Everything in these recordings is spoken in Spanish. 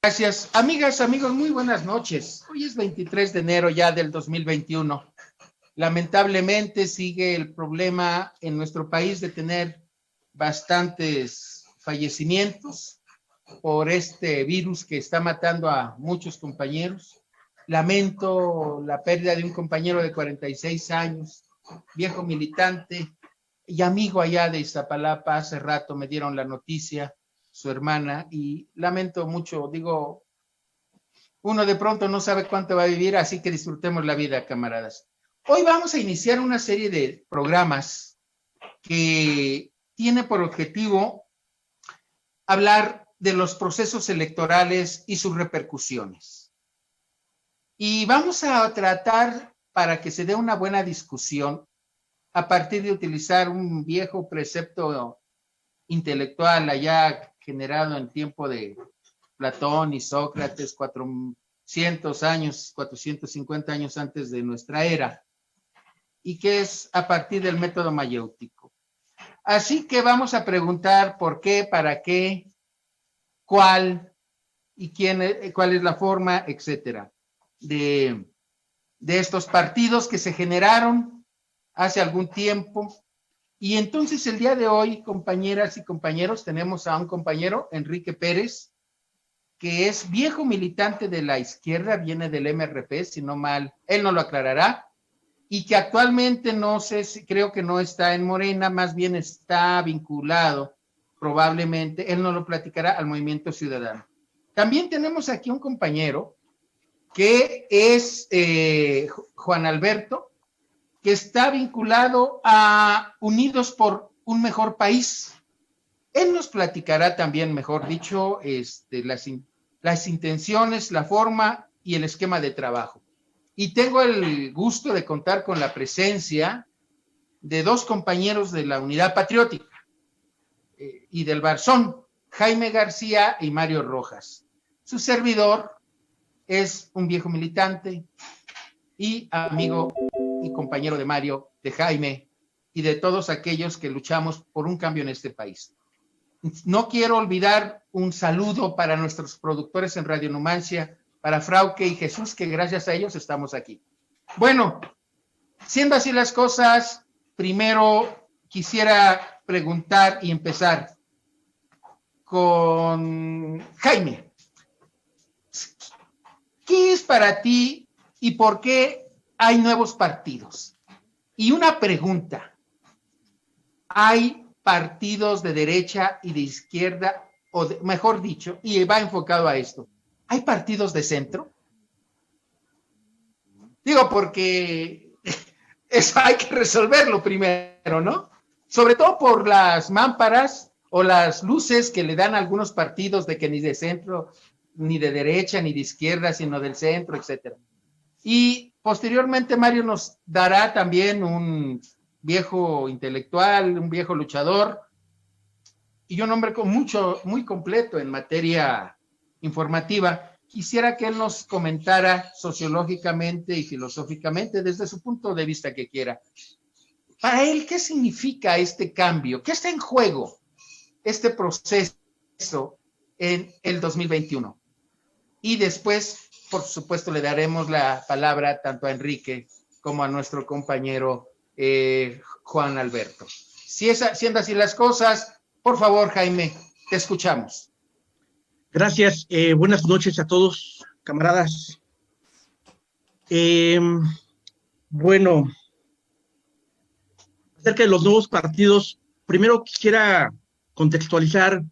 Gracias. Amigas, amigos, muy buenas noches. Hoy es 23 de enero ya del 2021. Lamentablemente sigue el problema en nuestro país de tener bastantes fallecimientos por este virus que está matando a muchos compañeros. Lamento la pérdida de un compañero de 46 años, viejo militante y amigo allá de Iztapalapa. Hace rato me dieron la noticia, su hermana, y lamento mucho. Digo, uno de pronto no sabe cuánto va a vivir, así que disfrutemos la vida, camaradas. Hoy vamos a iniciar una serie de programas que tiene por objetivo hablar de los procesos electorales y sus repercusiones. Y vamos a tratar, para que se dé una buena discusión, a partir de utilizar un viejo precepto intelectual allá generado en tiempo de Platón y Sócrates, 400 años, 450 años antes de nuestra era, y que es a partir del método mayéutico. Así que vamos a preguntar por qué, para qué, cuál y quién, cuál es la forma, etcétera, de estos partidos que se generaron hace algún tiempo. Y entonces el día de hoy, compañeras y compañeros, tenemos a un compañero, Enrique Pérez, que es viejo militante de la izquierda, viene del MRP, si no mal, él no lo aclarará, y que actualmente no sé si, creo que no está en Morena, más bien está vinculado, probablemente, él no lo platicará, al Movimiento Ciudadano. También tenemos aquí un compañero que es Juan Alberto, que está vinculado a Unidos por un Mejor País. Él nos platicará también, mejor dicho, las intenciones, la forma y el esquema de trabajo. Y tengo el gusto de contar con la presencia de dos compañeros de la Unidad Patriótica y del Barzón, Jaime García y Mario Rojas. Su servidor es un viejo militante y amigo y compañero de Mario, de Jaime y de todos aquellos que luchamos por un cambio en este país. No quiero olvidar un saludo para nuestros productores en Radio Numancia, para Frauke y Jesús, que gracias a ellos estamos aquí. Bueno, siendo así las cosas, primero quisiera preguntar y empezar con Jaime. ¿Qué es para ti y por qué hay nuevos partidos? Y una pregunta, ¿hay partidos de derecha y de izquierda, o mejor dicho, y va enfocado a esto, ¿hay partidos de centro? Digo, porque eso hay que resolverlo primero, ¿no? Sobre todo por las mámparas o las luces que le dan a algunos partidos de que ni de centro, ni de derecha, ni de izquierda, sino del centro, etcétera. Y posteriormente Mario nos dará también un viejo intelectual, un viejo luchador, y un hombre con muy completo en materia informativa. Quisiera que él nos comentara sociológicamente y filosóficamente, desde su punto de vista que quiera. Para él, ¿qué significa este cambio? ¿Qué está en juego este proceso en el 2021? Y después, por supuesto, le daremos la palabra tanto a Enrique como a nuestro compañero Juan Alberto. Siendo así las cosas, por favor, Jaime, te escuchamos. Gracias. Buenas noches a todos, camaradas. Bueno, acerca de los nuevos partidos, primero quisiera contextualizar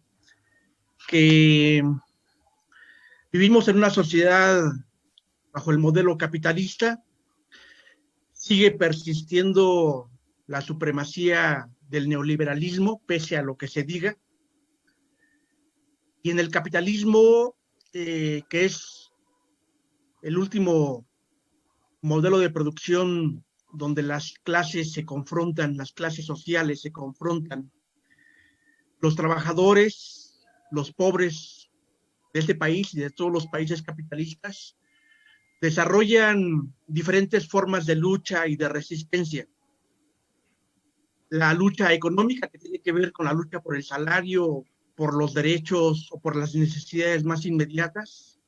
que vivimos en una sociedad bajo el modelo capitalista, sigue persistiendo la supremacía del neoliberalismo, pese a lo que se diga, y en el capitalismo, que es el último modelo de producción donde las clases se confrontan, las clases sociales se confrontan, los trabajadores, los pobres de este país y de todos los países capitalistas desarrollan diferentes formas de lucha y de resistencia. La lucha económica, que tiene que ver con la lucha por el salario por los derechos o por las necesidades más inmediatas,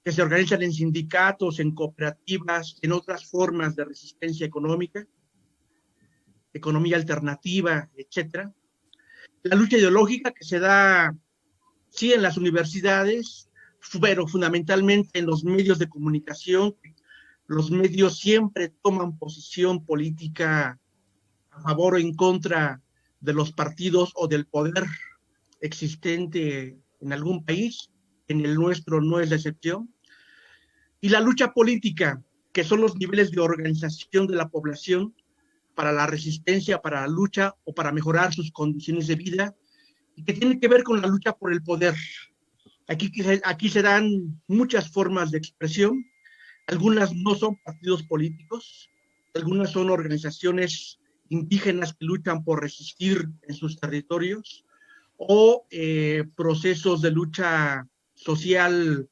que se organizan en sindicatos, en cooperativas, en otras formas de resistencia económica, economía alternativa, etcétera. La lucha ideológica que se da, sí, en las universidades, pero fundamentalmente en los medios de comunicación. Los medios siempre toman posición política a favor o en contra de los partidos o del poder existente en algún país. En el nuestro no es la excepción. Y la lucha política, que son los niveles de organización de la población para la resistencia, para la lucha o para mejorar sus condiciones de vida, y que tiene que ver con la lucha por el poder. Aquí se dan muchas formas de expresión. Algunas no son partidos políticos, algunas son organizaciones indígenas que luchan por resistir en sus territorios, o procesos de lucha social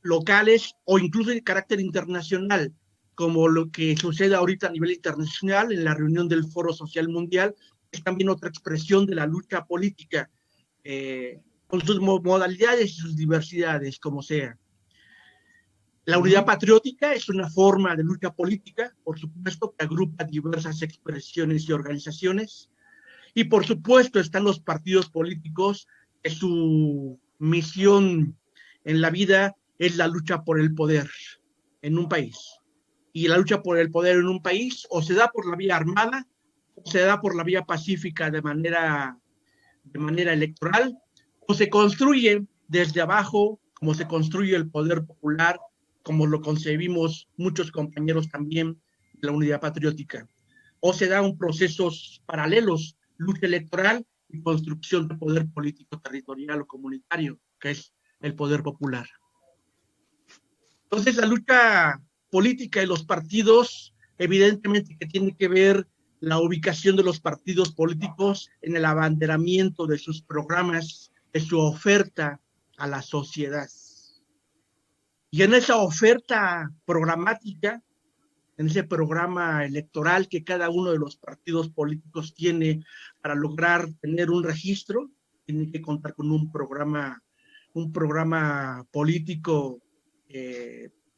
locales o incluso de carácter internacional, como lo que sucede ahorita a nivel internacional en la reunión del Foro Social Mundial. Es también otra expresión de la lucha política, con sus modalidades y sus diversidades, como sea. La unidad patriótica es una forma de lucha política, por supuesto, que agrupa diversas expresiones y organizaciones. Y por supuesto están los partidos políticos, que su misión en la vida es la lucha por el poder en un país. Y la lucha por el poder en un país o se da por la vía armada, o se da por la vía pacífica de manera electoral, o se construye desde abajo, como se construye el poder popular, como lo concebimos muchos compañeros también de la unidad patriótica. O se dan procesos paralelos, lucha electoral y construcción de poder político, territorial o comunitario, que es el poder popular. Entonces, la lucha política de los partidos, evidentemente que tiene que ver la ubicación de los partidos políticos en el abanderamiento de sus programas, de su oferta a la sociedad. Y en esa oferta programática, en ese programa electoral que cada uno de los partidos políticos tiene para lograr tener un registro, tiene que contar con un programa político,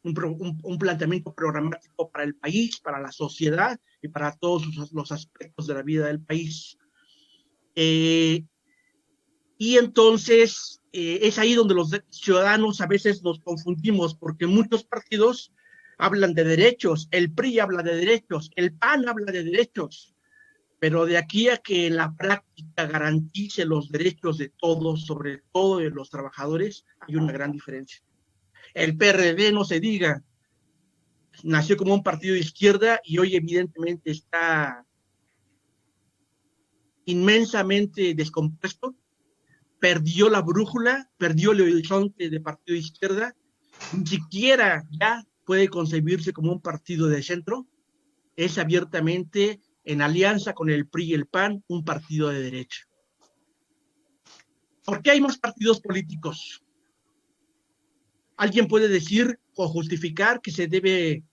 un planteamiento programático para el país, para la sociedad y para todos los aspectos de la vida del país. Y entonces es ahí donde los ciudadanos a veces nos confundimos, porque muchos partidos hablan de derechos, el PRI habla de derechos, el PAN habla de derechos, pero de aquí a que en la práctica garantice los derechos de todos, sobre todo de los trabajadores, hay una gran diferencia. El PRD, no se diga, nació como un partido de izquierda y hoy evidentemente está inmensamente descompuesto, perdió la brújula, perdió el horizonte de partido de izquierda, ni siquiera ya puede concebirse como un partido de centro, es abiertamente, en alianza con el PRI y el PAN, un partido de derecha. ¿Por qué hay más partidos políticos? Alguien puede decir o justificar que se debe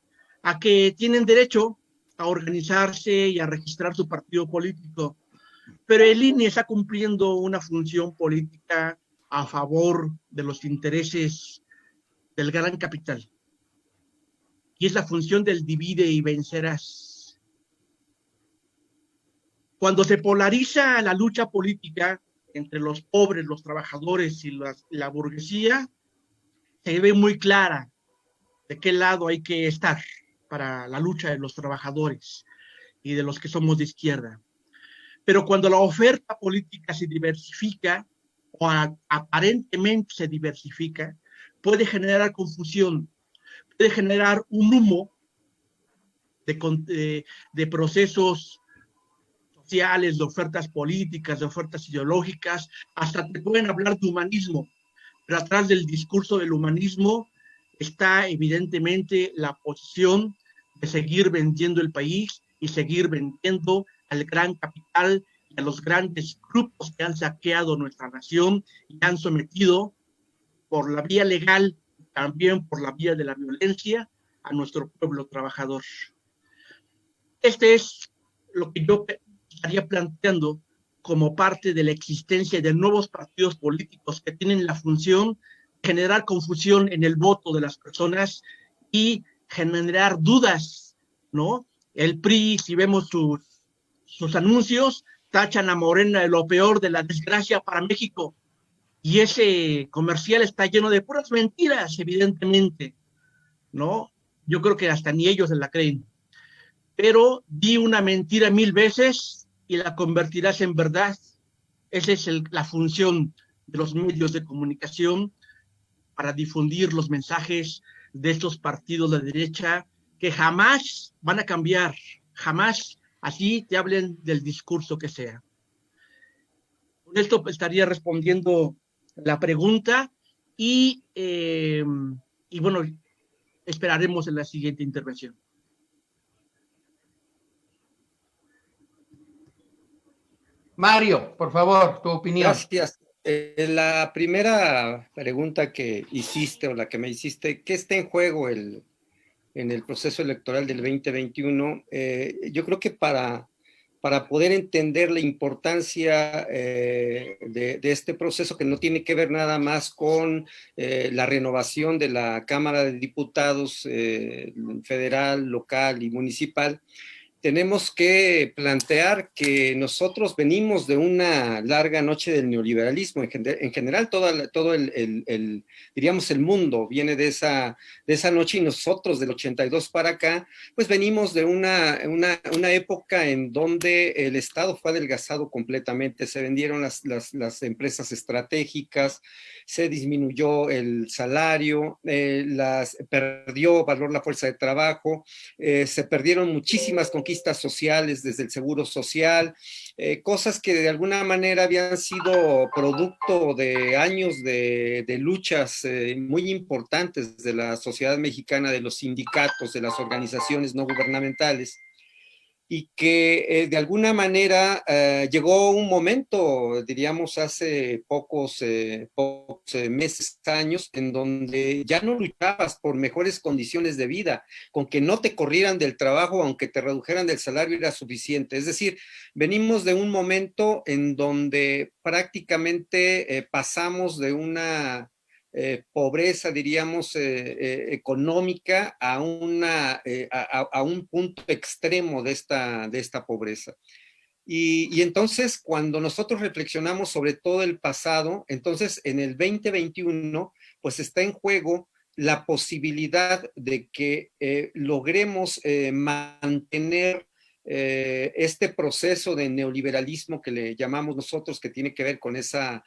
a que tienen derecho a organizarse y a registrar su partido político, pero el INE está cumpliendo una función política a favor de los intereses del gran capital. Y es la función del divide y vencerás. Cuando se polariza la lucha política entre los pobres, los trabajadores y la burguesía, se ve muy clara de qué lado hay que estar para la lucha de los trabajadores y de los que somos de izquierda. Pero cuando la oferta política se diversifica, o aparentemente se diversifica, puede generar confusión, puede generar un humo de procesos sociales, de ofertas políticas, de ofertas ideológicas, hasta te pueden hablar de humanismo, pero atrás del discurso del humanismo está evidentemente la posición de seguir vendiendo el país y seguir vendiendo al gran capital y a los grandes grupos que han saqueado nuestra nación y han sometido por la vía legal, también por la vía de la violencia, a nuestro pueblo trabajador. Este es lo que yo estaría planteando como parte de la existencia de nuevos partidos políticos que tienen la función de generar confusión en el voto de las personas y generar dudas, ¿no? El PRI, si vemos sus anuncios, tachan a Morena de lo peor de la desgracia para México. Y ese comercial está lleno de puras mentiras, evidentemente, ¿no? Yo creo que hasta ni ellos se la creen. Pero di una mentira 1000 veces y la convertirás en verdad. Esa es la función de los medios de comunicación para difundir los mensajes de estos partidos de derecha que jamás van a cambiar, jamás, así te hablen del discurso que sea. Con esto estaría respondiendo la pregunta y bueno, esperaremos en la siguiente intervención. Mario, por favor, tu opinión. Gracias. La primera pregunta que hiciste o la que me hiciste, ¿qué está en juego en el proceso electoral del 2021? Yo creo que para poder entender la importancia de este proceso, que no tiene que ver nada más con la renovación de la Cámara de Diputados federal, local y municipal, tenemos que plantear que nosotros venimos de una larga noche del neoliberalismo. En general, todo diríamos, el mundo viene de esa noche, y nosotros del 82 para acá, pues venimos de una época en donde el Estado fue adelgazado completamente, se vendieron las empresas estratégicas, se disminuyó el salario, perdió valor la fuerza de trabajo, se perdieron muchísimas conquistas sociales desde el seguro social, cosas que de alguna manera habían sido producto de años de luchas muy importantes de la sociedad mexicana, de los sindicatos, de las organizaciones no gubernamentales, y que de alguna manera llegó un momento, diríamos hace pocos meses, años, en donde ya no luchabas por mejores condiciones de vida, con que no te corrieran del trabajo, aunque te redujeran del salario, era suficiente. Es decir, venimos de un momento en donde prácticamente pasamos de una pobreza, diríamos, económica a un punto extremo de esta pobreza. Y entonces, cuando nosotros reflexionamos sobre todo el pasado, entonces en el 2021, pues está en juego la posibilidad de que logremos mantener este proceso de neoliberalismo que le llamamos nosotros, que tiene que ver con esta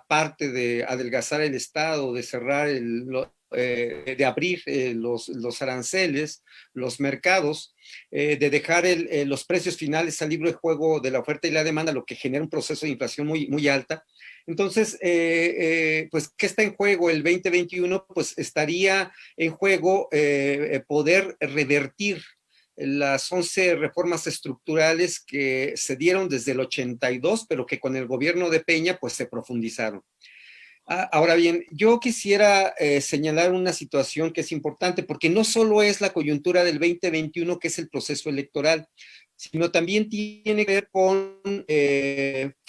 parte de adelgazar el Estado, de cerrar de abrir los aranceles, los mercados, de dejar los precios finales al libre juego de la oferta y la demanda, lo que genera un proceso de inflación muy, muy alta. Entonces, pues, ¿qué está en juego el 2021? Pues estaría en juego poder revertir las 11 reformas estructurales que se dieron desde el 82, pero que con el gobierno de Peña pues se profundizaron. Ahora bien, yo quisiera señalar una situación que es importante, porque no solo es la coyuntura del 2021, que es el proceso electoral, sino también tiene que ver con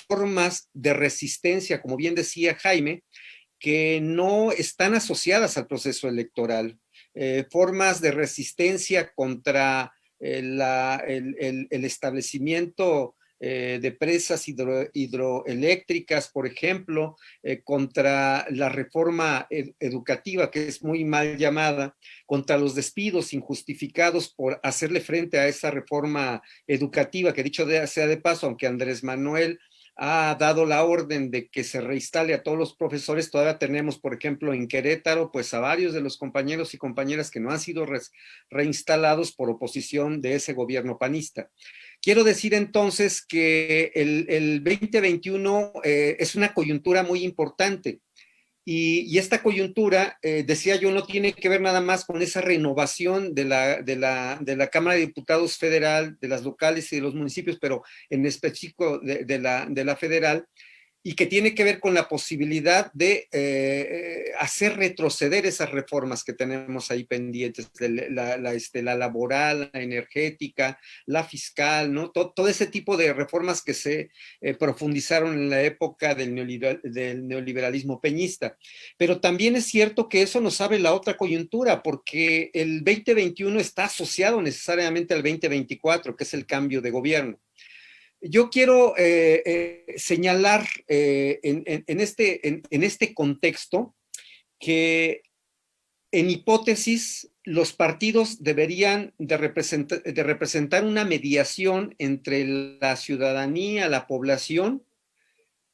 formas de resistencia, como bien decía Jaime, que no están asociadas al proceso electoral. Formas de resistencia contra el establecimiento de presas hidroeléctricas, por ejemplo, contra la reforma educativa, que es muy mal llamada, contra los despidos injustificados por hacerle frente a esa reforma educativa, que dicho sea de paso, aunque Andrés Manuel ha dado la orden de que se reinstale a todos los profesores, todavía tenemos, por ejemplo, en Querétaro, pues a varios de los compañeros y compañeras que no han sido reinstalados por oposición de ese gobierno panista. Quiero decir entonces que el 2021 es una coyuntura muy importante. Y esta coyuntura, decía yo, no tiene que ver nada más con esa renovación de la Cámara de Diputados federal, de las locales y de los municipios, pero en específico de la federal, y que tiene que ver con la posibilidad de hacer retroceder esas reformas que tenemos ahí pendientes, la laboral, la energética, la fiscal, ¿no? Todo ese tipo de reformas que se profundizaron en la época del neoliberalismo peñista. Pero también es cierto que eso nos abre la otra coyuntura, porque el 2021 está asociado necesariamente al 2024, que es el cambio de gobierno. Yo quiero señalar en este contexto que en hipótesis los partidos deberían de representar una mediación entre la ciudadanía, la población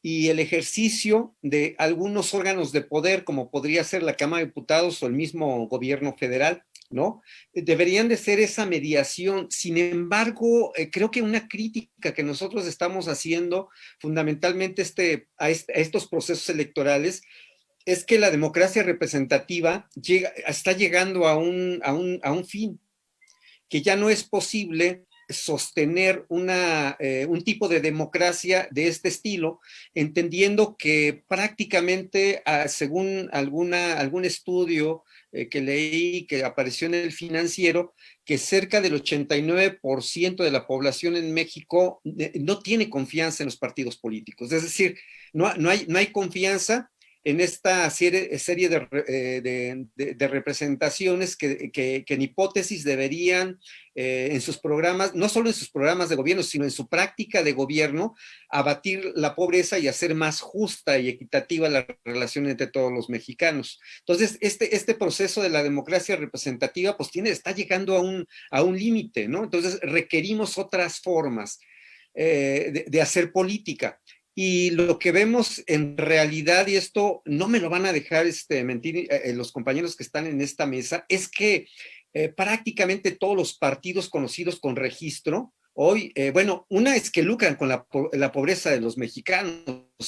y el ejercicio de algunos órganos de poder, como podría ser la Cámara de Diputados o el mismo gobierno federal, ¿no? Deberían de ser esa mediación. Sin embargo, creo que una crítica que nosotros estamos haciendo fundamentalmente a estos procesos electorales es que la democracia representativa está llegando a un fin, que ya no es posible sostener un tipo de democracia de este estilo, entendiendo que prácticamente, según algún estudio que leí, que apareció en el Financiero, que cerca del 89% de la población en México no tiene confianza en los partidos políticos. Es decir, no hay confianza en esta serie de representaciones que en hipótesis deberían, en sus programas, no solo en sus programas de gobierno, sino en su práctica de gobierno, abatir la pobreza y hacer más justa y equitativa la relación entre todos los mexicanos. Entonces, este proceso de la democracia representativa, pues está llegando a un límite, ¿no? Entonces, requerimos otras formas de hacer política. Y lo que vemos en realidad, y esto no me lo van a dejar mentir los compañeros que están en esta mesa, es que prácticamente todos los partidos conocidos con registro, hoy, bueno, una es que lucran con la pobreza de los mexicanos.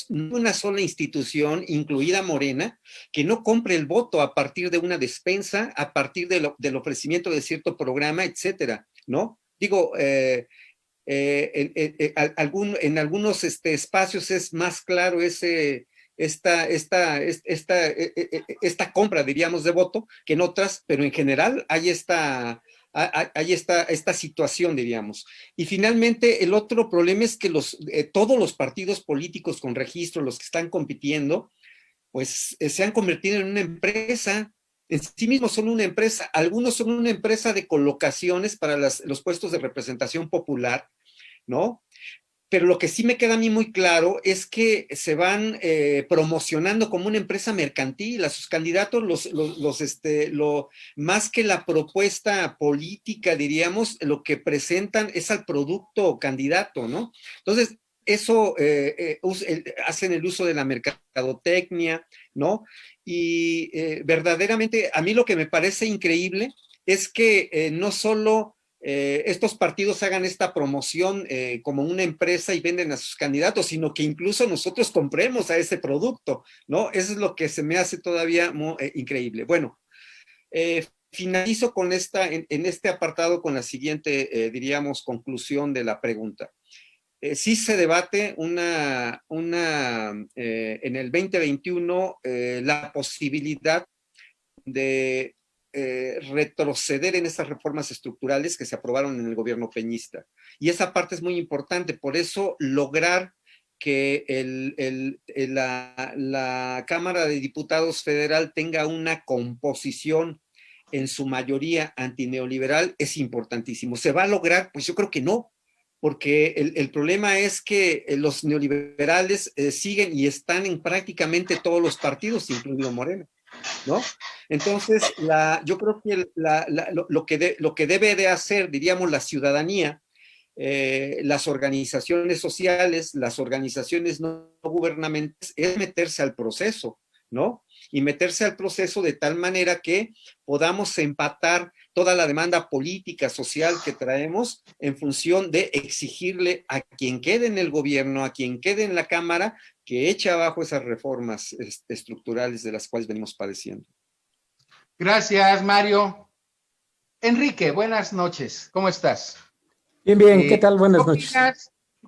No hay una sola institución, incluida Morena, que no compre el voto a partir de una despensa, a partir del ofrecimiento de cierto programa, etcétera, ¿no? Digo, en algunos espacios es más claro esta compra, diríamos, de voto que en otras, pero en general hay esta situación, diríamos. Y finalmente, el otro problema es que todos los partidos políticos con registro, los que están compitiendo, pues se han convertido en una empresa. En sí mismos son una empresa. Algunos son una empresa de colocaciones para los puestos de representación popular, ¿no? Pero lo que sí me queda a mí muy claro es que se van promocionando como una empresa mercantil. A sus candidatos, más que la propuesta política, diríamos, lo que presentan es al producto candidato, ¿no? Entonces, eso hacen el uso de la mercadotecnia, ¿no? Y verdaderamente a mí lo que me parece increíble es que no solo estos partidos hagan esta promoción como una empresa y venden a sus candidatos, sino que incluso nosotros compremos a ese producto, ¿no? Eso es lo que se me hace todavía muy increíble. Bueno, finalizo con en este apartado con la siguiente, diríamos, conclusión de la pregunta. Sí se debate en el 2021 la posibilidad de retroceder en esas reformas estructurales que se aprobaron en el gobierno peñista. Y esa parte es muy importante, por eso lograr que la Cámara de Diputados Federal tenga una composición en su mayoría antineoliberal es importantísimo. ¿Se va a lograr? Pues yo creo que no, porque el problema es que los neoliberales siguen y están en prácticamente todos los partidos, incluido Morena, ¿no? Entonces, yo creo que lo que debe de hacer, diríamos, la ciudadanía, las organizaciones sociales, las organizaciones no gubernamentales, es meterse al proceso, ¿no? Y meterse al proceso de tal manera que podamos empatar toda la demanda política, social que traemos en función de exigirle a quien quede en el gobierno, a quien quede en la Cámara, que eche abajo esas reformas estructurales de las cuales venimos padeciendo. Gracias, Mario. Enrique, buenas noches. ¿Cómo estás? Bien, ¿qué tal? Buenas noches.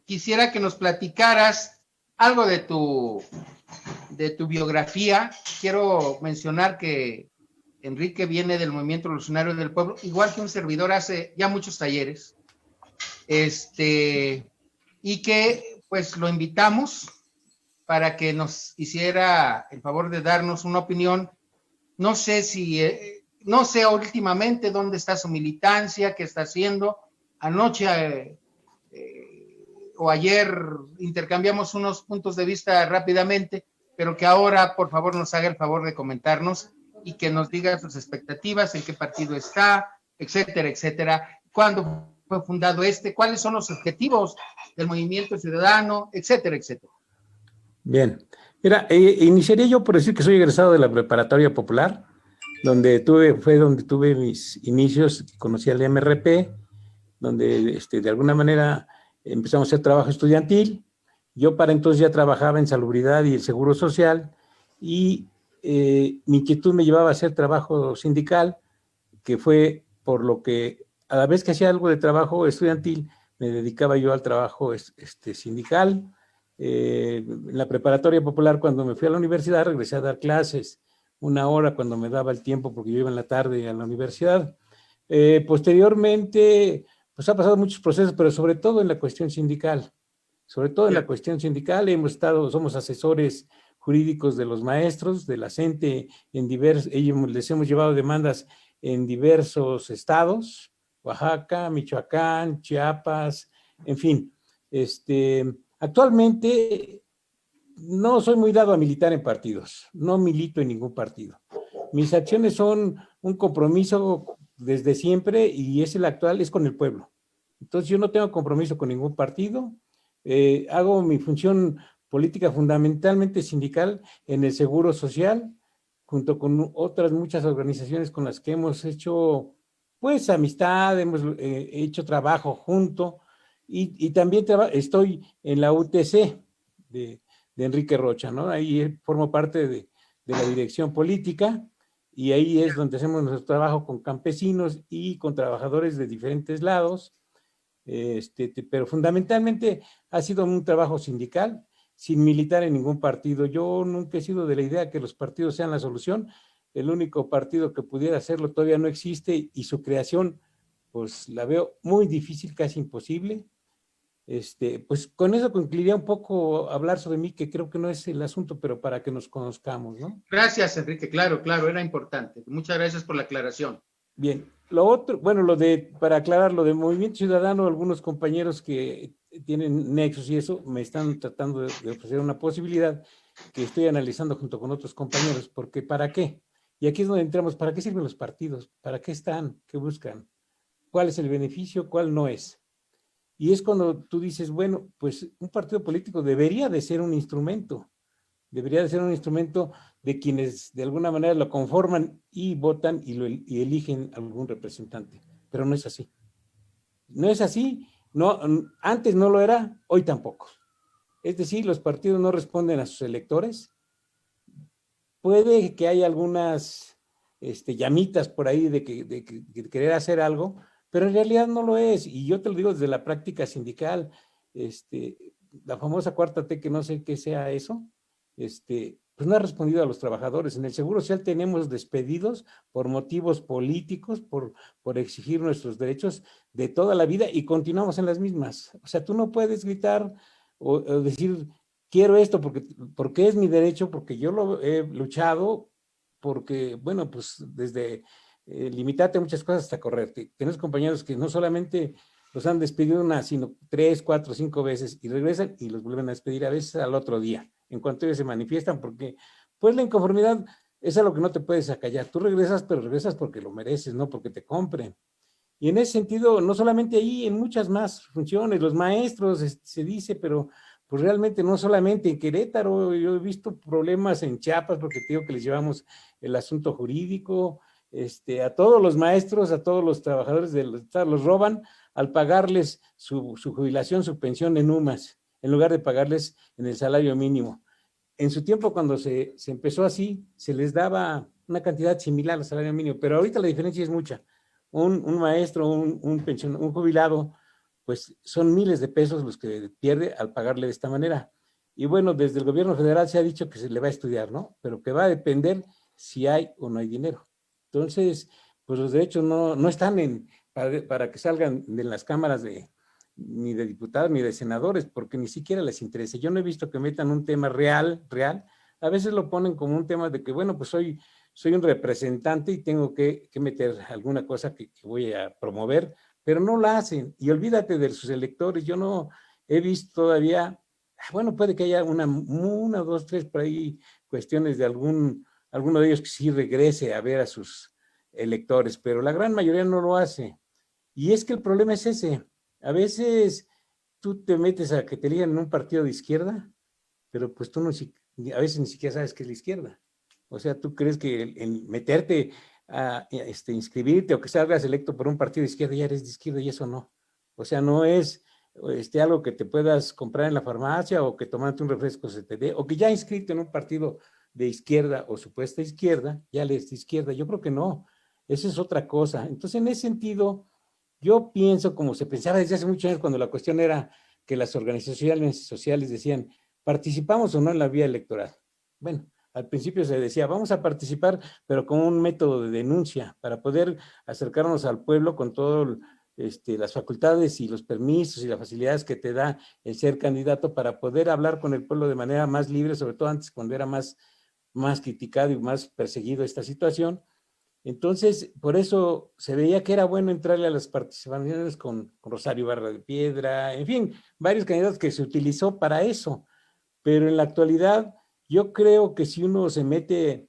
Quisiera que nos platicaras algo de tu biografía. Quiero mencionar que Enrique viene del Movimiento Revolucionario del Pueblo, igual que un servidor, hace ya muchos talleres, y que pues lo invitamos para que nos hiciera el favor de darnos una opinión. No sé no sé últimamente dónde está su militancia, qué está haciendo. Anoche o ayer intercambiamos unos puntos de vista rápidamente, pero que ahora por favor nos haga el favor de comentarnos y que nos diga sus expectativas, en qué partido está, etcétera, etcétera. ¿Cuándo fue fundado cuáles son los objetivos del movimiento ciudadano, etcétera, etcétera? Bien, mira, iniciaría yo por decir que soy egresado de la Preparatoria Popular, fue donde tuve mis inicios, conocí al MRP, donde de alguna manera empezamos a hacer trabajo estudiantil. Yo para entonces ya trabajaba en salubridad y el seguro social, y mi inquietud me llevaba a hacer trabajo sindical, que fue por lo que a la vez que hacía algo de trabajo estudiantil, me dedicaba yo al trabajo sindical. En la Preparatoria Popular, cuando me fui a la universidad, regresé a dar clases 1 hora cuando me daba el tiempo, porque yo iba en la tarde a la universidad. Posteriormente, pues ha pasado muchos procesos, pero sobre todo en la cuestión sindical. Somos asesores jurídicos de los maestros, de la CENTE, les hemos llevado demandas en diversos estados, Oaxaca, Michoacán, Chiapas, en fin. Actualmente no soy muy dado a militar en partidos, no milito en ningún partido. Mis acciones son un compromiso desde siempre, y el actual es con el pueblo. Entonces yo no tengo compromiso con ningún partido. Hago mi función política fundamentalmente sindical en el Seguro Social, junto con otras muchas organizaciones con las que hemos hecho pues amistad, hemos hecho trabajo junto, y también estoy en la UTC de Enrique Rocha, ¿no? Ahí formo parte de la dirección política, y ahí es donde hacemos nuestro trabajo con campesinos y con trabajadores de diferentes lados. Pero fundamentalmente ha sido un trabajo sindical, sin militar en ningún partido. Yo nunca he sido de la idea que los partidos sean la solución. El único partido que pudiera hacerlo todavía no existe, y su creación pues la veo muy difícil, casi imposible. Pues con eso concluiría un poco hablar sobre mí, que creo que no es el asunto, pero para que nos conozcamos, ¿no? Gracias, Enrique, claro, era importante. Muchas gracias por la aclaración. Bien, lo otro, bueno, para aclarar lo de Movimiento Ciudadano, algunos compañeros que tienen nexos y eso me están tratando de ofrecer una posibilidad que estoy analizando junto con otros compañeros, porque ¿para qué? Y aquí es donde entramos. ¿Para qué sirven los partidos? ¿Para qué están? ¿Qué buscan? ¿Cuál es el beneficio? ¿Cuál no es? Y es cuando tú dices, bueno, pues un partido político debería de ser un instrumento de quienes de alguna manera lo conforman y votan y eligen algún representante. Pero no es así. No es así. No, antes no lo era, hoy tampoco. Es decir, los partidos no responden a sus electores. Puede que haya algunas llamitas por ahí de querer hacer algo, pero en realidad no lo es. Y yo te lo digo desde la práctica sindical, la famosa 4T, que no sé qué sea eso, pues no ha respondido a los trabajadores. En el Seguro Social tenemos despedidos por motivos políticos, por exigir nuestros derechos de toda la vida, y continuamos en las mismas. O sea, tú no puedes gritar o decir, quiero esto porque es mi derecho, porque yo lo he luchado, porque, bueno, pues desde limitarte a muchas cosas hasta correrte. Tienes compañeros que no solamente los han despedido sino 3, 4, 5 veces, y regresan y los vuelven a despedir a veces al otro día, en cuanto ellos se manifiestan, porque pues la inconformidad es algo que no te puedes acallar. Tú regresas, pero regresas porque lo mereces, no porque te compren. Y en ese sentido, no solamente ahí, en muchas más funciones, los maestros, se dice, pero pues realmente no solamente en Querétaro. Yo he visto problemas en Chiapas, porque te digo que les llevamos el asunto jurídico. A todos los maestros, a todos los trabajadores del Estado los roban al pagarles su jubilación, su pensión en UMAS, en lugar de pagarles en el salario mínimo. En su tiempo, cuando se empezó así, se les daba una cantidad similar al salario mínimo, pero ahorita la diferencia es mucha. Un maestro, un jubilado, pues son miles de pesos los que pierde al pagarle de esta manera. Y bueno, desde el gobierno federal se ha dicho que se le va a estudiar, ¿no? Pero que va a depender si hay o no hay dinero. Entonces, pues los derechos no están para que salgan de las cámaras ni de diputados ni de senadores, porque ni siquiera les interesa. Yo no he visto que metan un tema real. A veces lo ponen como un tema de que, bueno, pues soy un representante y tengo que meter alguna cosa que voy a promover, pero no la hacen. Y olvídate de sus electores. Yo no he visto todavía, bueno, puede que haya una, dos, tres por ahí cuestiones de alguno de ellos que sí regrese a ver a sus electores, pero la gran mayoría no lo hace. Y es que el problema es ese. A veces tú te metes a que te elijan en un partido de izquierda, pero pues tú a veces ni siquiera sabes qué es la izquierda. O sea, tú crees que el meterte a inscribirte o que salgas electo por un partido de izquierda ya eres de izquierda, y eso no. O sea, no es algo que te puedas comprar en la farmacia o que tomarte un refresco se te dé, o que ya inscrito en un partido de izquierda o supuesta izquierda, ya eres de izquierda. Yo creo que no. Eso es otra cosa. Entonces, en ese sentido, yo pienso como se pensaba desde hace muchos años, cuando la cuestión era que las organizaciones sociales decían, ¿participamos o no en la vía electoral? Bueno, al principio se decía, vamos a participar, pero con un método de denuncia para poder acercarnos al pueblo con todas las facultades y los permisos y las facilidades que te da el ser candidato para poder hablar con el pueblo de manera más libre, sobre todo antes cuando era más criticado y más perseguido esta situación. Entonces, por eso se veía que era bueno entrarle a las participaciones con Rosario Ibarra de Piedra, en fin, varios candidatos que se utilizó para eso. Pero en la actualidad, yo creo que si uno se mete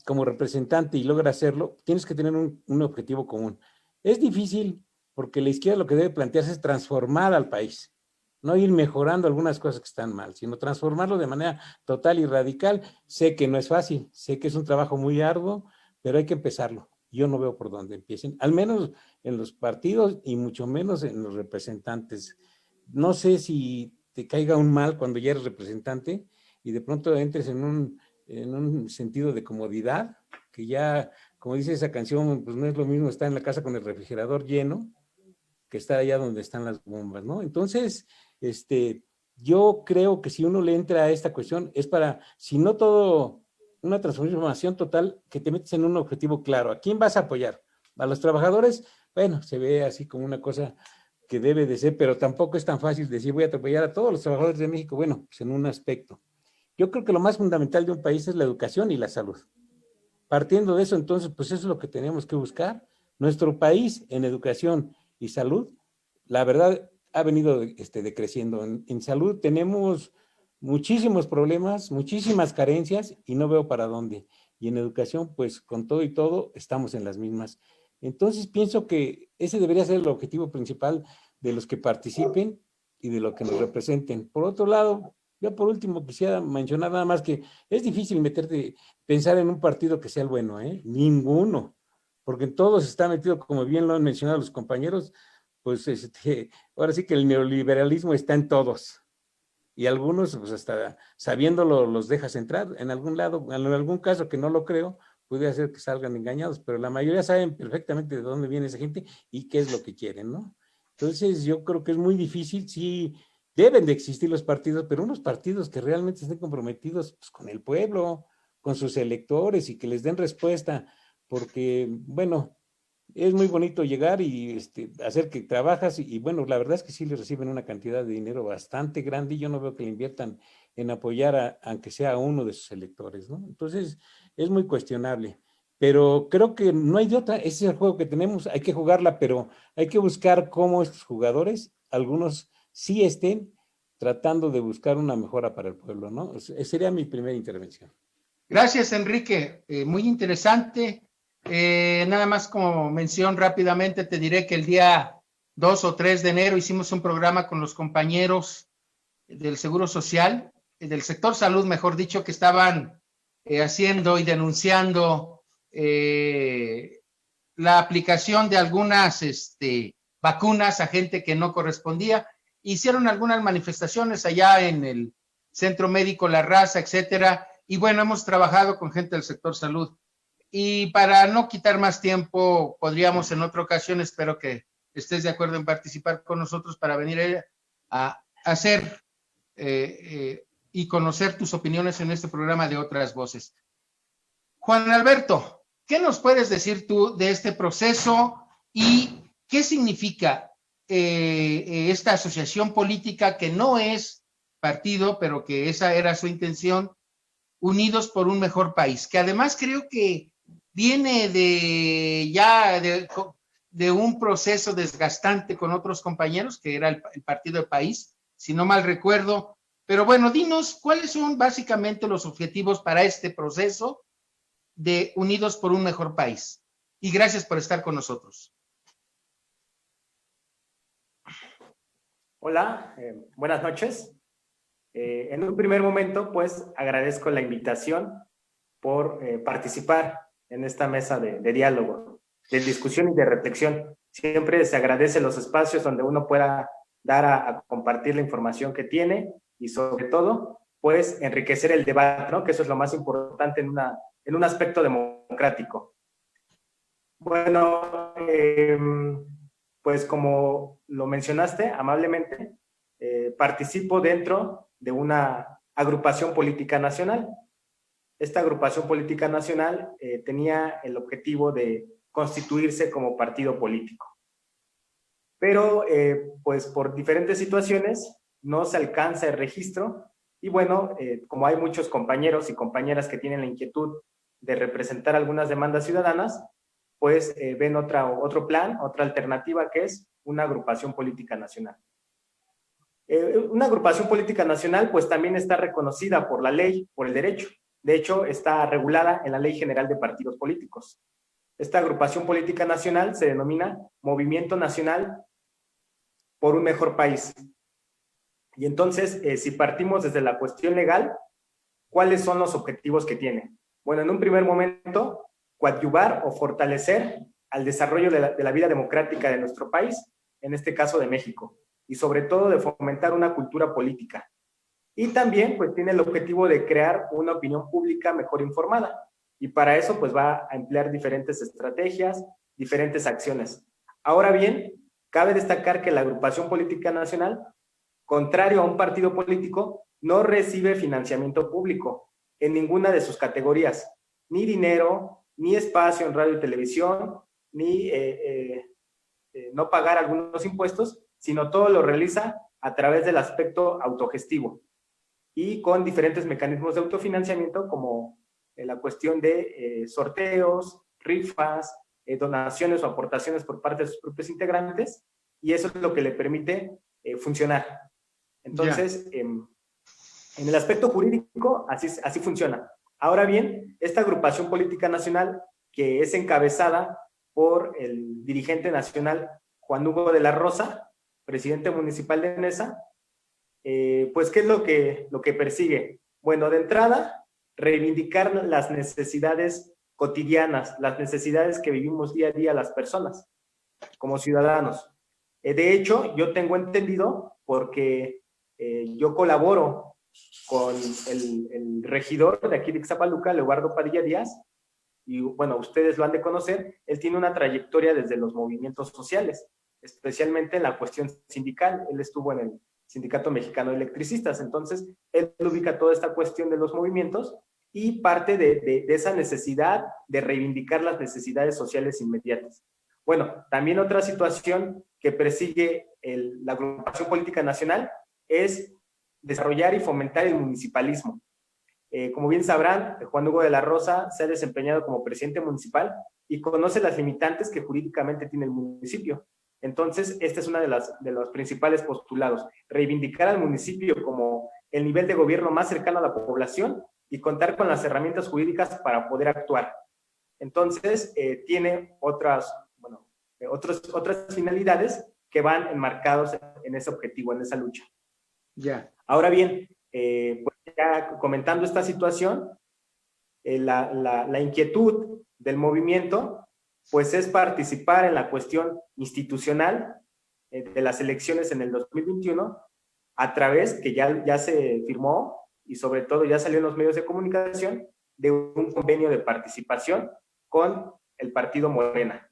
como representante y logra hacerlo, tienes que tener un objetivo común. Es difícil porque la izquierda lo que debe plantearse es transformar al país, no ir mejorando algunas cosas que están mal, sino transformarlo de manera total y radical. Sé que no es fácil, sé que es un trabajo muy arduo, pero hay que empezarlo. Yo no veo por dónde empiecen, al menos en los partidos y mucho menos en los representantes. No sé si te caiga un mal cuando ya eres representante y de pronto entres en un sentido de comodidad, que ya, como dice esa canción, pues no es lo mismo estar en la casa con el refrigerador lleno que estar allá donde están las bombas, ¿no? Entonces, yo creo que si uno le entra a esta cuestión es para, si no todo, una transformación total, que te metes en un objetivo claro. ¿A quién vas a apoyar? ¿A los trabajadores? Bueno, se ve así como una cosa que debe de ser, pero tampoco es tan fácil decir voy a apoyar a todos los trabajadores de México. Bueno, pues en un aspecto. Yo creo que lo más fundamental de un país es la educación y la salud. Partiendo de eso, entonces, pues eso es lo que tenemos que buscar. Nuestro país en educación y salud, la verdad, ha venido decreciendo. En salud tenemos muchísimos problemas, muchísimas carencias y no veo para dónde. Y en educación, pues con todo y todo, estamos en las mismas. Entonces, pienso que ese debería ser el objetivo principal de los que participen y de lo que nos representen. Por otro lado, yo por último quisiera mencionar nada más que es difícil pensar en un partido que sea el bueno, ¿eh? Ninguno, porque en todos está metido, como bien lo han mencionado los compañeros, pues ahora sí que el neoliberalismo está en todos. Y algunos, pues hasta sabiéndolo, los dejas entrar. En algún lado, en algún caso que no lo creo, puede hacer que salgan engañados, pero la mayoría saben perfectamente de dónde viene esa gente y qué es lo que quieren, ¿no? Entonces, yo creo que es muy difícil, sí, deben de existir los partidos, pero unos partidos que realmente estén comprometidos pues, con el pueblo, con sus electores y que les den respuesta, porque, bueno, es muy bonito llegar y hacer que trabajas y bueno, la verdad es que sí les reciben una cantidad de dinero bastante grande y yo no veo que le inviertan en apoyar aunque sea a uno de sus electores, ¿no? Entonces, es muy cuestionable. Pero creo que no hay de otra, ese es el juego que tenemos, hay que jugarla, pero hay que buscar cómo estos jugadores, algunos sí estén tratando de buscar una mejora para el pueblo, ¿no? Esa sería mi primera intervención. Gracias, Enrique. Muy interesante. Nada más como mención rápidamente, te diré que el día 2 o 3 de enero hicimos un programa con los compañeros del Seguro Social, del sector salud, mejor dicho, que estaban haciendo y denunciando la aplicación de algunas vacunas a gente que no correspondía. Hicieron algunas manifestaciones allá en el Centro Médico La Raza, etcétera. Y bueno, hemos trabajado con gente del sector salud. Y para no quitar más tiempo, podríamos en otra ocasión, espero que estés de acuerdo en participar con nosotros para venir a hacer y conocer tus opiniones en este programa de Otras Voces. Juan Alberto, ¿qué nos puedes decir tú de este proceso y qué significa esta asociación política que no es partido, pero que esa era su intención, Unidos por un Mejor País, que además creo que viene de un proceso desgastante con otros compañeros, que era el Partido del País, si no mal recuerdo. Pero bueno, dinos cuáles son básicamente los objetivos para este proceso de Unidos por un Mejor País. Y gracias por estar con nosotros. Hola, buenas noches. En un primer momento, pues, agradezco la invitación por participar en esta mesa de diálogo, de discusión y de reflexión. Siempre se agradece los espacios donde uno pueda dar a compartir la información que tiene y sobre todo, pues, enriquecer el debate, ¿no? Que eso es lo más importante en un aspecto democrático. Bueno, pues como lo mencionaste amablemente, participo dentro de una agrupación política nacional. Esta agrupación política nacional tenía el objetivo de constituirse como partido político. Pero, pues por diferentes situaciones, no se alcanza el registro y bueno, como hay muchos compañeros y compañeras que tienen la inquietud de representar algunas demandas ciudadanas, pues ven otro plan, otra alternativa que es una agrupación política nacional. Una agrupación política nacional pues también está reconocida por la ley, por el derecho. De hecho, está regulada en la Ley General de Partidos Políticos. Esta agrupación política nacional se denomina Movimiento Nacional por un Mejor País. Y entonces, si partimos desde la cuestión legal, ¿cuáles son los objetivos que tiene? Bueno, en un primer momento, coadyuvar o fortalecer al desarrollo de la vida democrática de nuestro país, en este caso de México, y sobre todo de fomentar una cultura política. Y también pues tiene el objetivo de crear una opinión pública mejor informada. Y para eso pues va a emplear diferentes estrategias, diferentes acciones. Ahora bien, cabe destacar que la agrupación política nacional, contrario a un partido político, no recibe financiamiento público en ninguna de sus categorías, ni dinero, ni espacio en radio y televisión, ni no pagar algunos impuestos, sino todo lo realiza a través del aspecto autogestivo y con diferentes mecanismos de autofinanciamiento como la cuestión de sorteos, rifas, donaciones o aportaciones por parte de sus propios integrantes, y eso es lo que le permite funcionar. Entonces, en el aspecto jurídico, así funciona. Ahora bien, esta agrupación política nacional, que es encabezada por el dirigente nacional Juan Hugo de la Rosa, presidente municipal de Nesa, pues ¿qué es lo que persigue? Bueno, de entrada, reivindicar las necesidades cotidianas, las necesidades que vivimos día a día las personas, como ciudadanos. De hecho, yo tengo entendido, porque yo colaboro con el regidor de aquí de Ixtapaluca, Leobardo Padilla Díaz, y bueno, ustedes lo han de conocer, él tiene una trayectoria desde los movimientos sociales, especialmente en la cuestión sindical. Él estuvo en el Sindicato Mexicano de Electricistas, entonces él ubica toda esta cuestión de los movimientos y parte de esa necesidad de reivindicar las necesidades sociales inmediatas. Bueno, también otra situación que persigue la agrupación política nacional es desarrollar y fomentar el municipalismo. Como bien sabrán, Juan Hugo de la Rosa se ha desempeñado como presidente municipal y conoce las limitantes que jurídicamente tiene el municipio. Entonces, esta es una de los principales postulados, reivindicar al municipio como el nivel de gobierno más cercano a la población y contar con las herramientas jurídicas para poder actuar. Entonces, tiene otras finalidades que van enmarcados en ese objetivo, en esa lucha. Ya. Ahora bien, pues ya comentando esta situación, la inquietud del movimiento pues es participar en la cuestión institucional de las elecciones en el 2021 a través, que ya se firmó y sobre todo ya salió en los medios de comunicación, de un convenio de participación con el partido Morena.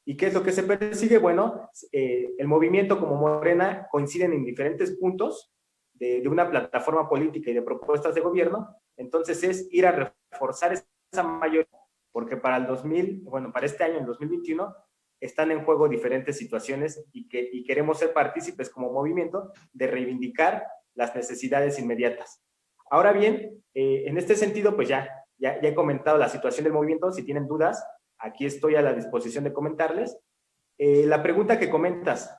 ¿Y qué es lo que se persigue? Bueno, el movimiento como Morena coinciden en diferentes puntos de una plataforma política y de propuestas de gobierno, entonces es ir a reforzar esa mayoría, porque para para este año, el 2021, están en juego diferentes situaciones y queremos ser partícipes como movimiento de reivindicar las necesidades inmediatas. Ahora bien, en este sentido, pues ya he comentado la situación del movimiento. Si tienen dudas, aquí estoy a la disposición de comentarles. La pregunta que comentas,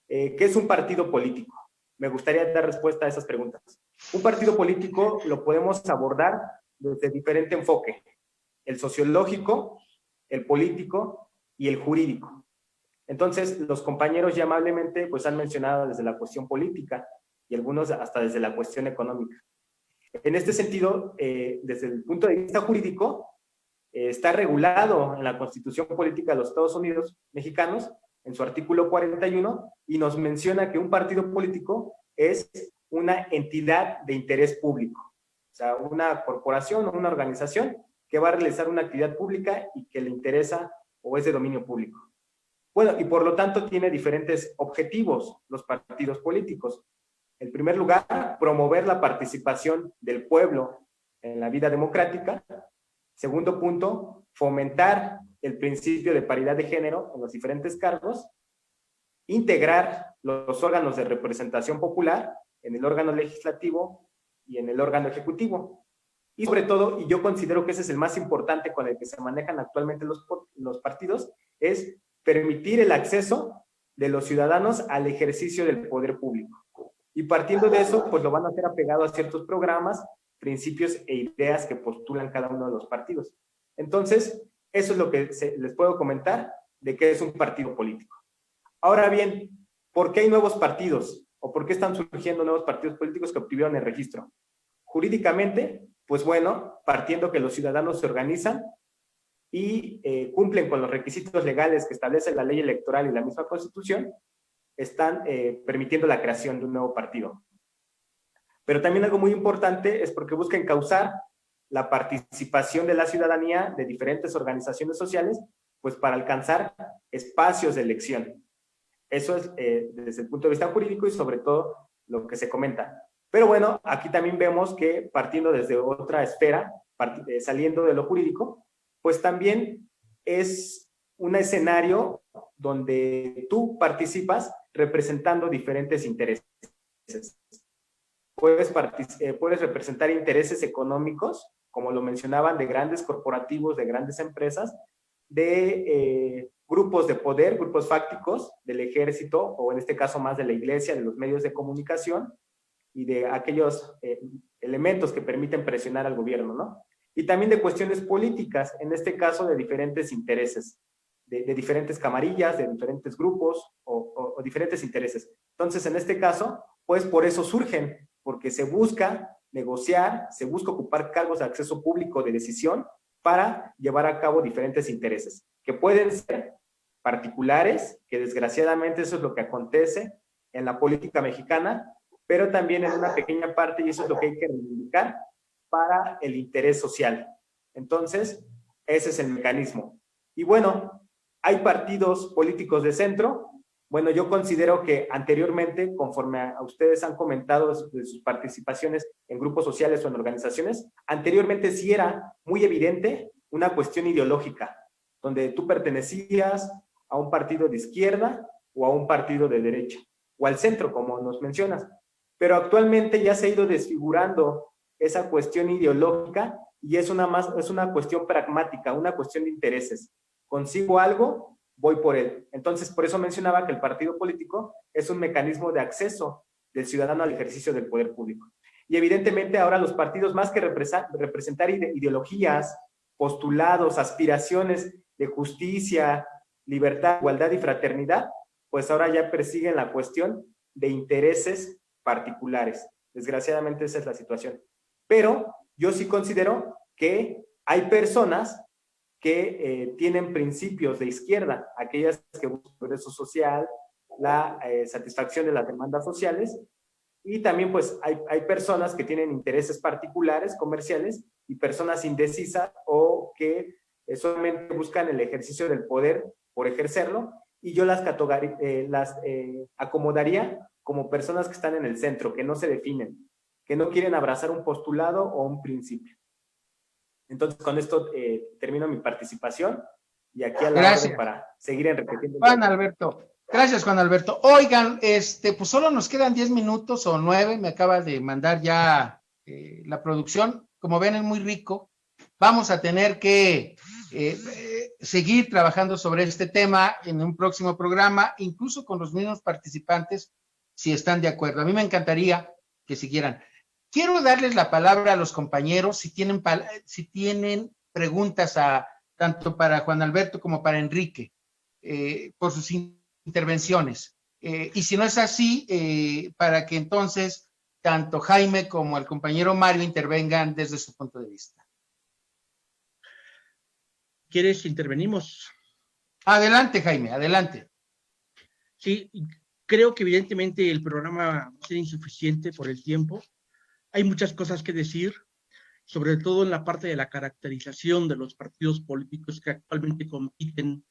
¿qué es un partido político? Me gustaría dar respuesta a esas preguntas. Un partido político lo podemos abordar desde diferente enfoque: el sociológico, el político y el jurídico. Entonces, los compañeros ya amablemente pues han mencionado desde la cuestión política y algunos hasta desde la cuestión económica. En este sentido, desde el punto de vista jurídico, está regulado en la Constitución Política de los Estados Unidos Mexicanos, en su artículo 41, y nos menciona que un partido político es una entidad de interés público, o sea, una corporación o una organización que va a realizar una actividad pública y que le interesa o es de dominio público. Bueno, y por lo tanto tiene diferentes objetivos los partidos políticos. En primer lugar, promover la participación del pueblo en la vida democrática. Segundo punto, fomentar el principio de paridad de género en los diferentes cargos. Integrar los órganos de representación popular en el órgano legislativo y en el órgano ejecutivo. Y sobre todo, y yo considero que ese es el más importante con el que se manejan actualmente los partidos, es permitir el acceso de los ciudadanos al ejercicio del poder público. Y partiendo de eso, pues lo van a hacer apegado a ciertos programas, principios e ideas que postulan cada uno de los partidos. Entonces, eso es lo que les puedo comentar de qué es un partido político. Ahora bien, ¿por qué hay nuevos partidos? ¿O por qué están surgiendo nuevos partidos políticos que obtuvieron el registro? Jurídicamente, pues bueno, partiendo que los ciudadanos se organizan y cumplen con los requisitos legales que establece la ley electoral y la misma Constitución, están permitiendo la creación de un nuevo partido. Pero también algo muy importante es porque busca encauzar la participación de la ciudadanía de diferentes organizaciones sociales, pues para alcanzar espacios de elección. Eso es desde el punto de vista jurídico y sobre todo lo que se comenta. Pero bueno, aquí también vemos que partiendo desde otra esfera, saliendo de lo jurídico, pues también es un escenario donde tú participas representando diferentes intereses. Puedes representar intereses económicos, como lo mencionaban, de grandes corporativos, de grandes empresas, de grupos de poder, grupos fácticos del ejército, o en este caso más de la iglesia, de los medios de comunicación y de aquellos elementos que permiten presionar al gobierno, ¿no? Y también de cuestiones políticas, en este caso de diferentes intereses, de diferentes camarillas, de diferentes grupos o diferentes intereses. Entonces, en este caso, pues por eso surgen, porque se busca negociar, se busca ocupar cargos de acceso público de decisión para llevar a cabo diferentes intereses, que pueden ser particulares, que desgraciadamente eso es lo que acontece en la política mexicana, pero también en una pequeña parte, y eso es lo que hay que reivindicar, para el interés social. Entonces, ese es el mecanismo. Y bueno, hay partidos políticos de centro. Bueno, yo considero que anteriormente, conforme a ustedes han comentado de sus participaciones en grupos sociales o en organizaciones, anteriormente sí era muy evidente una cuestión ideológica, donde tú pertenecías a un partido de izquierda o a un partido de derecha, o al centro, como nos mencionas. Pero actualmente ya se ha ido desfigurando esa cuestión ideológica y es una cuestión pragmática, una cuestión de intereses. Consigo algo, voy por él. Entonces, por eso mencionaba que el partido político es un mecanismo de acceso del ciudadano al ejercicio del poder público. Y evidentemente ahora los partidos, más que representar ideologías, postulados, aspiraciones de justicia, libertad, igualdad y fraternidad, pues ahora ya persiguen la cuestión de intereses particulares. Desgraciadamente esa es la situación. Pero yo sí considero que hay personas que tienen principios de izquierda, aquellas que buscan el progreso social, la satisfacción de las demandas sociales, y también pues hay personas que tienen intereses particulares, comerciales, y personas indecisas o que solamente buscan el ejercicio del poder por ejercerlo, y yo las acomodaría como personas que están en el centro, que no se definen, que no quieren abrazar un postulado o un principio. Entonces, con esto termino mi participación y aquí a la Gracias. orden para seguir enriqueciendo. Juan Alberto. Gracias, Juan Alberto. Oigan, pues solo nos quedan 10 minutos o 9, me acaba de mandar ya la producción. Como ven, es muy rico. Vamos a tener que seguir trabajando sobre este tema en un próximo programa, incluso con los mismos participantes, si están de acuerdo. A mí me encantaría que siguieran. Quiero darles la palabra a los compañeros si tienen preguntas tanto para Juan Alberto como para Enrique, por sus intervenciones. Y si no es así, para que entonces tanto Jaime como el compañero Mario intervengan desde su punto de vista. ¿Quieres intervenimos? Adelante, Jaime, adelante. Sí, creo que evidentemente el programa va a ser insuficiente por el tiempo. Hay muchas cosas que decir, sobre todo en la parte de la caracterización de los partidos políticos que actualmente compiten.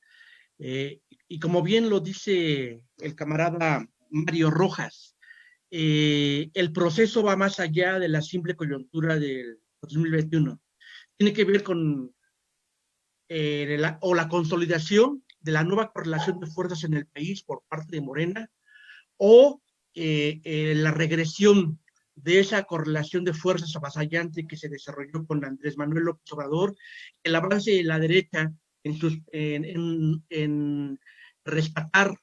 Y como bien lo dice el camarada Mario Rojas, el proceso va más allá de la simple coyuntura del 2021. Tiene que ver con la consolidación de la nueva correlación de fuerzas en el país por parte de Morena, o la regresión de esa correlación de fuerzas avasallante que se desarrolló con Andrés Manuel López Obrador, el avance de la derecha en rescatar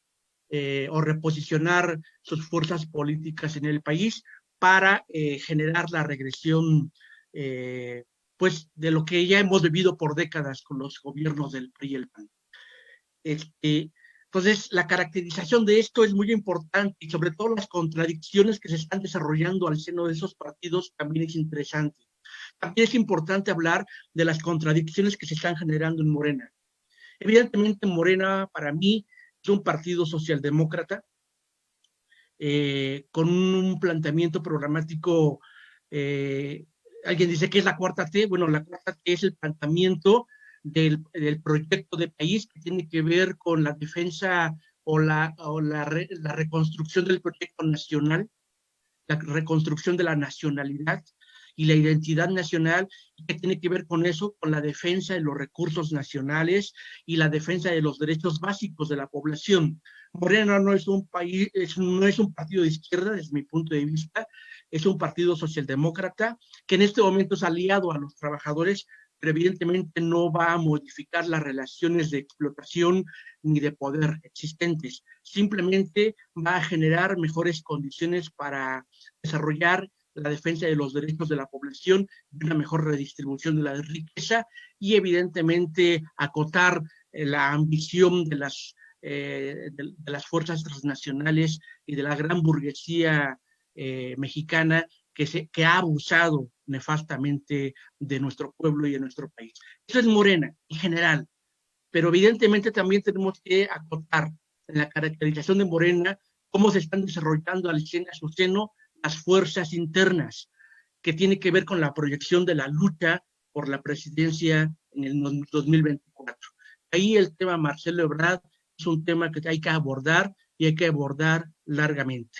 o reposicionar sus fuerzas políticas en el país para generar la regresión pues de lo que ya hemos vivido por décadas con los gobiernos del PRI y el PAN. Entonces, la caracterización de esto es muy importante y sobre todo las contradicciones que se están desarrollando al seno de esos partidos también es interesante. También es importante hablar de las contradicciones que se están generando en Morena. Evidentemente, Morena, para mí, es un partido socialdemócrata con un planteamiento programático. Alguien dice que es la cuarta T. Bueno, la cuarta T es el planteamiento del proyecto de país que tiene que ver con la defensa o la reconstrucción del proyecto nacional, la reconstrucción de la nacionalidad y la identidad nacional, que tiene que ver con eso, con la defensa de los recursos nacionales y la defensa de los derechos básicos de la población. Morena no es un partido de izquierda, desde mi punto de vista, es un partido socialdemócrata que en este momento es aliado a los trabajadores, pero evidentemente no va a modificar las relaciones de explotación ni de poder existentes. Simplemente va a generar mejores condiciones para desarrollar la defensa de los derechos de la población, una mejor redistribución de la riqueza y evidentemente acotar la ambición de las fuerzas transnacionales y de la gran burguesía mexicana que ha abusado nefastamente de nuestro pueblo y de nuestro país. Eso es Morena en general, pero evidentemente también tenemos que acotar en la caracterización de Morena cómo se están desarrollando a su seno las fuerzas internas, que tiene que ver con la proyección de la lucha por la presidencia en el 2024. Ahí el tema Marcelo Ebrard es un tema que hay que abordar y hay que abordar largamente,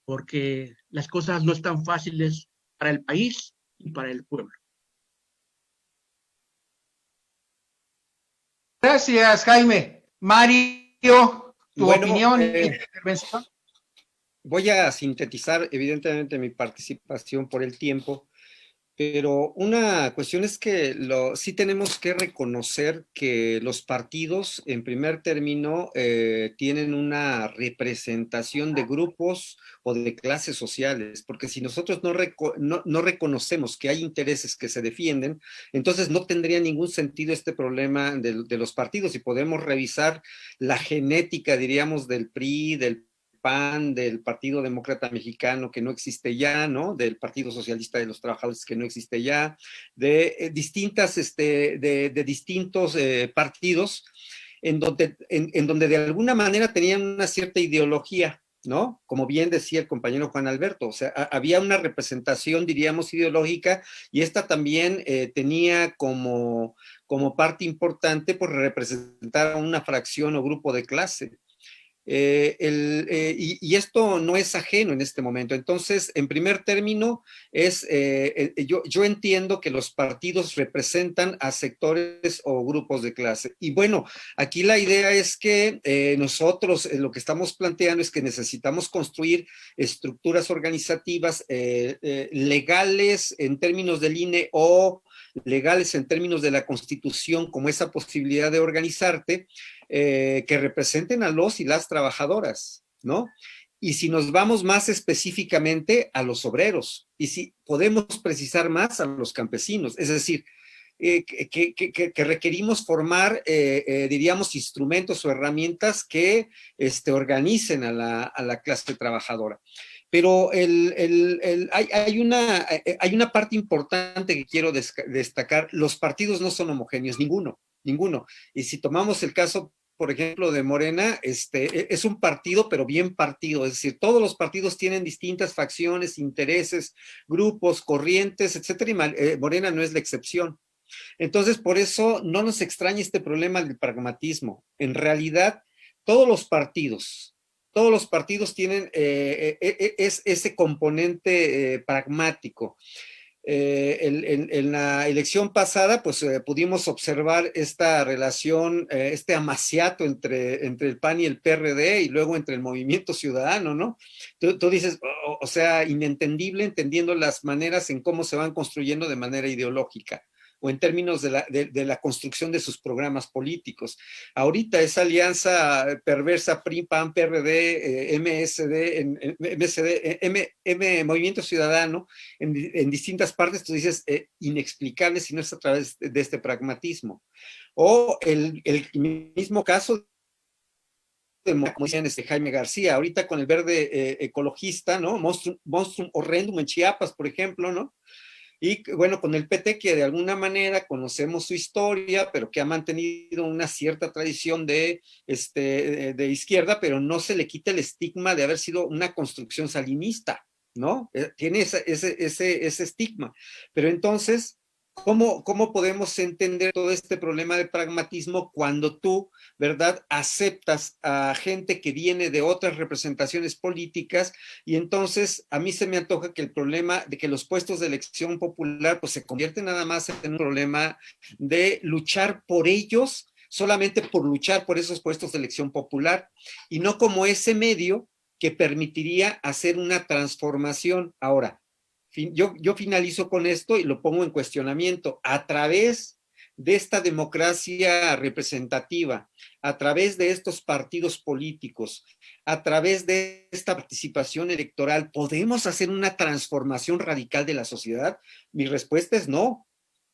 porque las cosas no están fáciles para el país y para el pueblo. Gracias, Jaime. Mario, tu opinión y intervención. Voy a sintetizar, evidentemente, mi participación por el tiempo, pero una cuestión es que sí tenemos que reconocer que los partidos, en primer término, tienen una representación de grupos o de clases sociales, porque si nosotros no reconocemos que hay intereses que se defienden, entonces no tendría ningún sentido este problema de los partidos, y podemos revisar la genética, diríamos, del PRI, del PAN, del Partido Demócrata Mexicano, que no existe ya, ¿no? Del Partido Socialista de los Trabajadores, que no existe ya, de distintos partidos, en donde de alguna manera tenían una cierta ideología, ¿no? Como bien decía el compañero Juan Alberto, o sea, había una representación, diríamos, ideológica, y esta también tenía como parte importante, pues, representar a una fracción o grupo de clase. Y esto no es ajeno en este momento. Entonces, en primer término, yo entiendo que los partidos representan a sectores o grupos de clase. Y bueno, aquí la idea es que nosotros lo que estamos planteando es que necesitamos construir estructuras organizativas legales en términos del INE o legales en términos de la Constitución, como esa posibilidad de organizarte, que representen a los y las trabajadoras, ¿no? Y si nos vamos más específicamente a los obreros, y si podemos precisar más a los campesinos, es decir, que requerimos formar, diríamos, instrumentos o herramientas que organicen a la clase trabajadora. Pero hay una parte importante que quiero destacar. Los partidos no son homogéneos, ninguno. Y si tomamos el caso, por ejemplo, de Morena, es un partido, pero bien partido. Es decir, todos los partidos tienen distintas facciones, intereses, grupos, corrientes, etcétera, y Morena no es la excepción. Entonces, por eso no nos extraña este problema del pragmatismo. En realidad, todos los partidos tienen ese componente pragmático. En la elección pasada, pues pudimos observar esta relación, este amaciato entre el PAN y el PRD, y luego entre el Movimiento Ciudadano, ¿no? Tú dices, o sea, inentendible, entendiendo las maneras en cómo se van construyendo de manera ideológica, o en términos de la construcción de sus programas políticos. Ahorita esa alianza perversa PRI, PAN, PRD, Movimiento Ciudadano, en distintas partes, tú dices, inexplicable si no es a través de este pragmatismo. O el mismo caso como decían Jaime García, ahorita con el verde ecologista, ¿no? Monstrum horrendum en Chiapas, por ejemplo, ¿no? Y bueno, con el PT, que de alguna manera conocemos su historia, pero que ha mantenido una cierta tradición de izquierda, pero no se le quita el estigma de haber sido una construcción salinista, ¿no? Tiene ese estigma. Pero entonces, ¿cómo podemos entender todo este problema de pragmatismo cuando tú, ¿verdad?, aceptas a gente que viene de otras representaciones políticas? Y entonces a mí se me antoja que el problema de que los puestos de elección popular pues se convierten nada más en un problema de luchar por ellos, solamente por luchar por esos puestos de elección popular, y no como ese medio que permitiría hacer una transformación. Ahora, yo finalizo con esto y lo pongo en cuestionamiento. A través de esta democracia representativa, a través de estos partidos políticos, a través de esta participación electoral, ¿podemos hacer una transformación radical de la sociedad? Mi respuesta es no,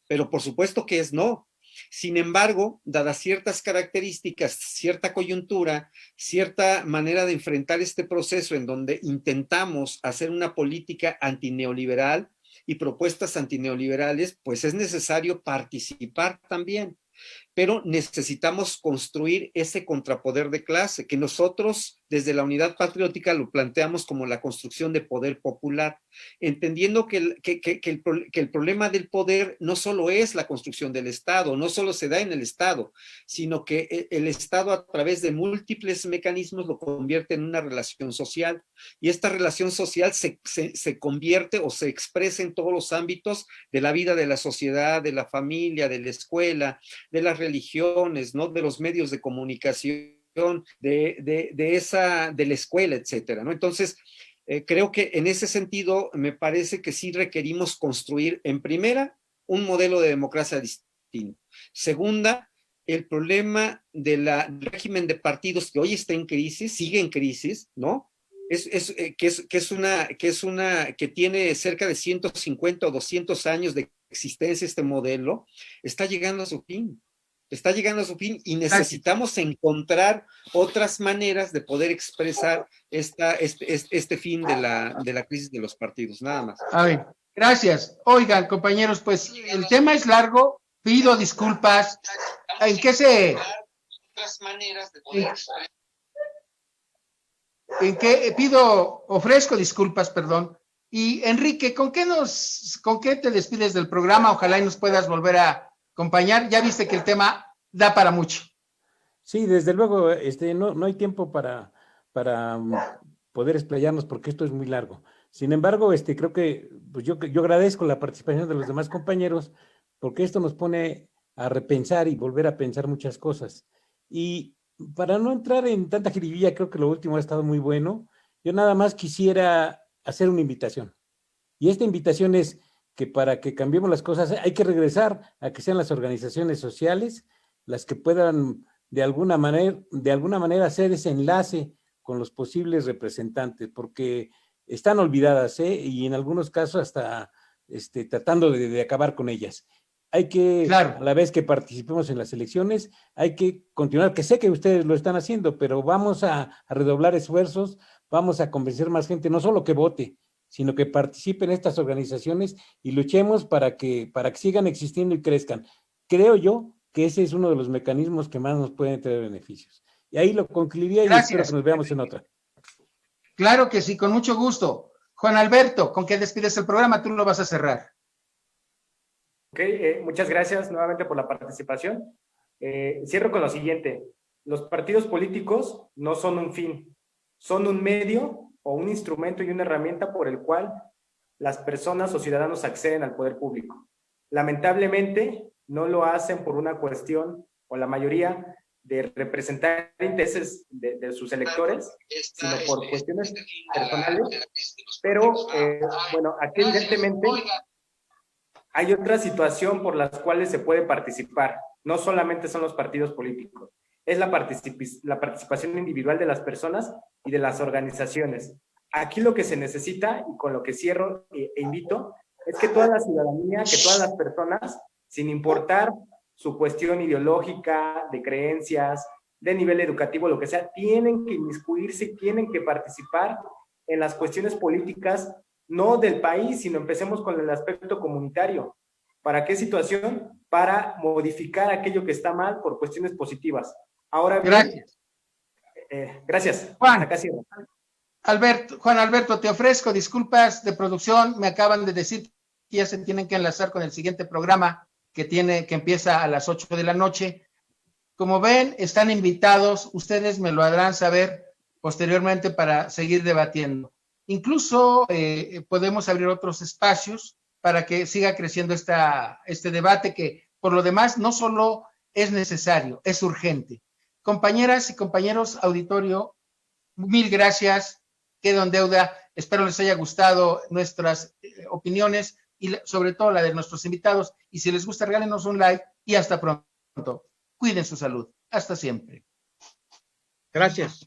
pero por supuesto que es no. Sin embargo, dadas ciertas características, cierta coyuntura, cierta manera de enfrentar este proceso en donde intentamos hacer una política antineoliberal y propuestas antineoliberales, pues es necesario participar también. Pero necesitamos construir ese contrapoder de clase, que nosotros desde la Unidad Patriótica lo planteamos como la construcción de poder popular, entendiendo que el problema del poder no solo es la construcción del Estado, no solo se da en el Estado, sino que el Estado a través de múltiples mecanismos lo convierte en una relación social, y esta relación social se convierte o se expresa en todos los ámbitos de la vida de la sociedad, de la familia, de la escuela, de las religiones, ¿no?, de los medios de comunicación, de la escuela, etcétera, ¿no? Entonces, creo que en ese sentido me parece que sí requerimos construir, en primera, un modelo de democracia distinto. Segunda, el problema del régimen de partidos que hoy está en crisis, sigue en crisis, ¿no? Que tiene cerca de 150 o 200 años de existencia este modelo, está llegando a su fin. Está llegando a su fin y necesitamos encontrar otras maneras de poder expresar este fin de la crisis de los partidos, nada más. A ver, gracias. Oigan, compañeros, pues el tema es largo, pido disculpas. ¿En qué otras maneras de poder expresar? Ofrezco disculpas, perdón. Y Enrique, ¿con qué te despides del programa? Ojalá y nos puedas volver a acompañar. Ya viste que el tema da para mucho. Sí, desde luego, no hay tiempo para para poder explayarnos, porque esto es muy largo. Sin embargo, creo que pues yo agradezco la participación de los demás compañeros, porque esto nos pone a repensar y volver a pensar muchas cosas. Y para no entrar en tanta jiribilla, creo que lo último ha estado muy bueno. Yo nada más quisiera hacer una invitación. Y esta invitación es que para que cambiemos las cosas hay que regresar a que sean las organizaciones sociales las que puedan de alguna manera hacer ese enlace con los posibles representantes, porque están olvidadas, y en algunos casos hasta tratando de acabar con ellas. Hay que, Claro. a la vez que participemos en las elecciones, hay que continuar, que sé que ustedes lo están haciendo, pero vamos a redoblar esfuerzos, vamos a convencer más gente, no solo que vote, sino que participe en estas organizaciones y luchemos para que sigan existiendo y crezcan. Creo yo que ese es uno de los mecanismos que más nos pueden traer beneficios. Y ahí lo concluiría y espero que nos veamos en otra. Claro que sí, con mucho gusto. Juan Alberto, ¿con qué despides el programa? Tú lo vas a cerrar. Ok, muchas gracias nuevamente por la participación. Cierro con lo siguiente. Los partidos políticos no son un fin, son un medio o un instrumento y una herramienta por el cual las personas o ciudadanos acceden al poder público. Lamentablemente, no lo hacen por una cuestión, o la mayoría, de representar intereses de sus electores, sino por cuestiones personales. Pero, bueno, aquí evidentemente hay otra situación por las cuales se puede participar. No solamente son los partidos políticos, es la participación individual de las personas y de las organizaciones. Aquí lo que se necesita, y con lo que cierro e invito, es que toda la ciudadanía, que todas las personas, sin importar su cuestión ideológica, de creencias, de nivel educativo, lo que sea, tienen que inmiscuirse, tienen que participar en las cuestiones políticas, no del país, sino empecemos con el aspecto comunitario. ¿Para qué situación? Para modificar aquello que está mal por cuestiones positivas. Ahora bien, Gracias. Gracias. Juan. Acá cierro. Juan Alberto, te ofrezco disculpas de producción. Me acaban de decir que ya se tienen que enlazar con el siguiente programa que empieza a las 8 de la noche. Como ven, están invitados. Ustedes me lo harán saber posteriormente para seguir debatiendo. Incluso podemos abrir otros espacios para que siga creciendo este debate que, por lo demás, no solo es necesario, es urgente. Compañeras y compañeros auditorio, mil gracias. Quedo en deuda. Espero les haya gustado nuestras opiniones y sobre todo la de nuestros invitados. Y si les gusta, regálenos un like y hasta pronto. Cuiden su salud. Hasta siempre. Gracias.